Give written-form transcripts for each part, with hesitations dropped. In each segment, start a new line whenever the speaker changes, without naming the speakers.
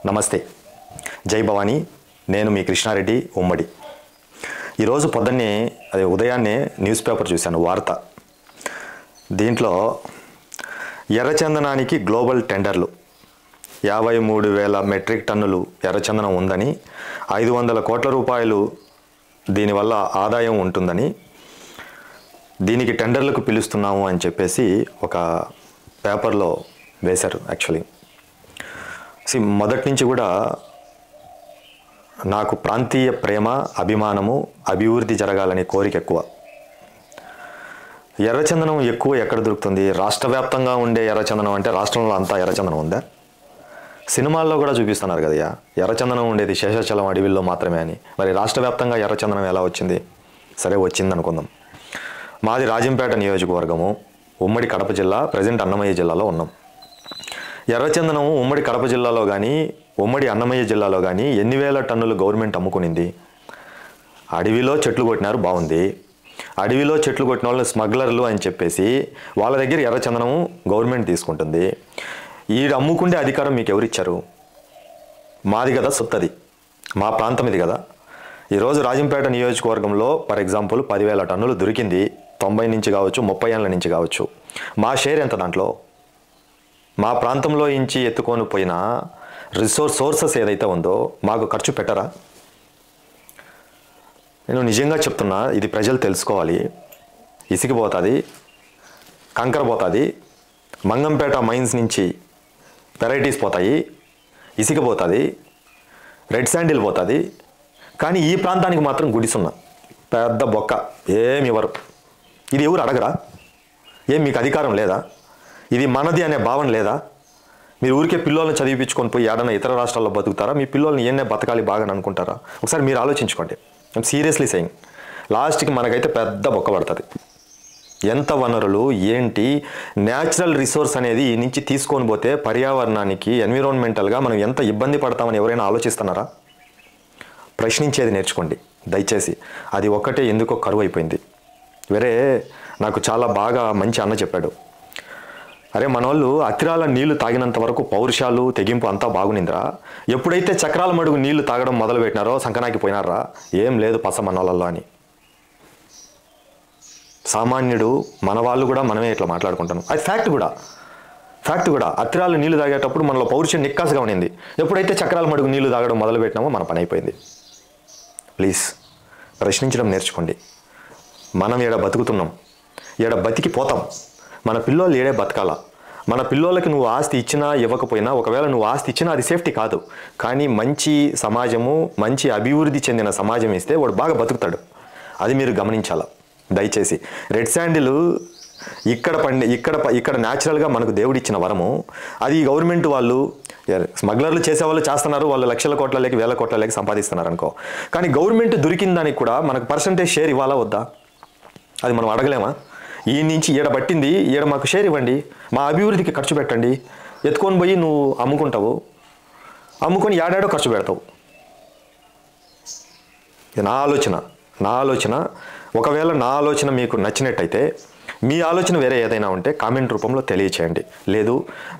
నమస్తే. జై భవానీ. నేను మీ కృష్ణారెడ్డి ఉమ్మడి. ఈరోజు పొద్దున్నే ఉదయాన్నే న్యూస్ పేపర్ చూశాను, వార్త. దీంట్లో ఎర్రచందనానికి గ్లోబల్ టెండర్లు 53,000 మెట్రిక్ టన్నులు ఎర్రచందనం ఉందని, 500 కోట్ల రూపాయలు దీనివల్ల ఆదాయం ఉంటుందని, దీనికి టెండర్లకు పిలుస్తున్నాము అని చెప్పేసి ఒక పేపర్లో వేశారు. యాక్చువల్లీ మొదటి నుంచి కూడా నాకు ప్రాంతీయ ప్రేమ, అభిమానము, అభివృద్ధి జరగాలనే కోరిక ఎక్కువ. ఎర్రచందనం ఎక్కువ ఎక్కడ దొరుకుతుంది? రాష్ట్ర వ్యాప్తంగా ఉండే ఎర్రచందనం అంటే రాష్ట్రంలో అంతా ఎర్రచందనం ఉందా? సినిమాల్లో కూడా చూపిస్తున్నారు కదయ్యా, ఎర్రచందనం ఉండేది శేషాచలం అడవిల్లో మాత్రమే అని. మరి రాష్ట్ర వ్యాప్తంగా ఎర్రచందనం ఎలా వచ్చింది? సరే, వచ్చింది అనుకుందాం. మాది రాజంపేట నియోజకవర్గము, ఉమ్మడి కడప జిల్లా, ప్రజెంట్ అన్నమయ్య జిల్లాలో ఉన్నాం. ఎర్రచందనం ఉమ్మడి కడప జిల్లాలో కానీ ఉమ్మడి అన్నమయ్య జిల్లాలో కానీ ఎన్ని వేల టన్నులు గవర్నమెంట్ అమ్ముకునింది? అడవిలో చెట్లు కొట్టినారు, బాగుంది. అడవిలో చెట్లు కొట్టిన వాళ్ళని స్మగ్లర్లు అని చెప్పేసి వాళ్ళ దగ్గర ఎర్రచందనం గవర్నమెంట్ తీసుకుంటుంది. ఈ అమ్ముకుండే అధికారం మీకు ఎవరిచ్చారు? మాది కదా సొత్తది, మా ప్రాంతం ఇది కదా. ఈరోజు రాజంపేట నియోజకవర్గంలో ఫర్ ఎగ్జాంపుల్ 10,000 టన్నులు దొరికింది. 90 నుంచి కావచ్చు, 30 ఏళ్ళ నుంచి కావచ్చు. మా షేర్ ఎంత దాంట్లో? మా ప్రాంతంలో నుంచి ఎత్తుకొని పోయిన సోర్సెస్ ఏదైతే ఉందో మాకు ఖర్చు పెట్టరా? నేను నిజంగా చెప్తున్నా, ఇది ప్రజలు తెలుసుకోవాలి. ఇసుక పోతుంది, కంకర పోతుంది, మంగంపేట మైన్స్ నుంచి వెరైటీస్ పోతాయి, ఇసుక పోతుంది, రెడ్ శాండిల్ పోతుంది. కానీ ఈ ప్రాంతానికి మాత్రం గుడిసున్నా పెద్ద బొక్క ఏమి ఇవ్వరు. ఇది ఎవరు అడగరా? ఏం మీకు అధికారం లేదా? ఇది మనది అనే భావన లేదా? మీరు ఊరికే పిల్లల్ని చదివించుకొని పోయి ఏడన్నా ఇతర రాష్ట్రాల్లో బతుకుతారా? మీ పిల్లల్ని ఏనే బతకాలి బాగా అనుకుంటారా? ఒకసారి మీరు ఆలోచించుకోండి. I'm seriously saying. లాస్ట్కి మనకైతే పెద్ద బొక్క పడుతుంది. ఎంత వనరులు ఏంటి, న్యాచురల్ రిసోర్స్ అనేది ఈ నుంచి తీసుకొని పోతే పర్యావరణానికి, ఎన్విరాన్మెంటల్గా మనం ఎంత ఇబ్బంది పడతామని ఎవరైనా ఆలోచిస్తున్నారా? ప్రశ్నించేది నేర్చుకోండి దయచేసి. అది ఒక్కటే ఎందుకో కరువు అయిపోయింది. వేరే నాకు చాలా బాగా మంచి అన్న చెప్పాడు, అరే మనోళ్ళు అతిరాల నీళ్లు తాగినంత వరకు పౌరుషాలు, తెగింపు అంతా బాగునిందిరా. ఎప్పుడైతే చక్రాల మడుగు నీళ్లు తాగడం మొదలు పెట్టినారో సంకనాకి పోయినారా, ఏం లేదు పస మనోళ్ళల్లో అని. సామాన్యుడు, మన వాళ్ళు కూడా మనమే ఇట్లా మాట్లాడుకుంటాను. అది ఫ్యాక్ట్ కూడా. అతిరాలు నీళ్లు తాగేటప్పుడు మనలో పౌరుషం నిక్కాసుగా ఉన్నింది. ఎప్పుడైతే చక్రాల మడుగు నీళ్లు తాగడం మొదలు పెట్టినామో మన పని అయిపోయింది. ప్లీజ్ ప్రశ్నించడం నేర్చుకోండి. మనం ఏడ బతుకుతున్నాం, ఏడ బతికి పోతాం. మన పిల్లోళ్ళు ఏడే బతకాల. మన పిల్లోళ్ళకి నువ్వు ఆస్తి ఇచ్చినా ఇవ్వకపోయినా, ఒకవేళ నువ్వు ఆస్తి ఇచ్చినా అది సేఫ్టీ కాదు. కానీ మంచి సమాజము, మంచి అభివృద్ధి చెందిన సమాజం ఇస్తే వాడు బాగా బతుకుతాడు. అది మీరు గమనించాల దయచేసి. రెడ్ శాండిల్ ఇక్కడ న్యాచురల్గా మనకు దేవుడిచ్చిన వరము. అది గవర్నమెంట్ వాళ్ళు, స్మగ్లర్లు చేసేవాళ్ళు చేస్తున్నారు, వాళ్ళు లక్షల కోట్లకి, వేల కోట్లకి సంపాదిస్తున్నారు అనుకో. కానీ గవర్నమెంట్ దొరికిన దానికి కూడా మనకు పర్సంటేజ్ షేర్ ఇవ్వాలా వద్దా? అది మనం అడగలేమా? ఈ నుంచి ఈడ పట్టింది, ఈడ మాకు షేర్ ఇవ్వండి, మా అభివృద్ధికి ఖర్చు పెట్టండి. ఎత్తుకొని పోయి నువ్వు అమ్ముకుంటావు, అమ్ముకొని ఏడాడో ఖర్చు పెడతావు. నా ఆలోచన. ఒకవేళ నా ఆలోచన మీకు నచ్చినట్టయితే, మీ ఆలోచన వేరే ఏదైనా ఉంటే కామెంట్ రూపంలో తెలియచేయండి. లేదు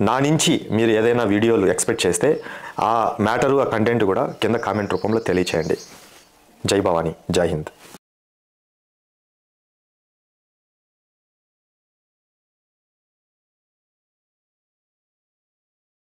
నా నుంచి మీరు ఏదైనా వీడియోలు ఎక్స్పెక్ట్ చేస్తే ఆ మ్యాటరు, ఆ కంటెంట్ కూడా కింద కామెంట్ రూపంలో తెలియచేయండి. జై భవానీ, జై హింద్.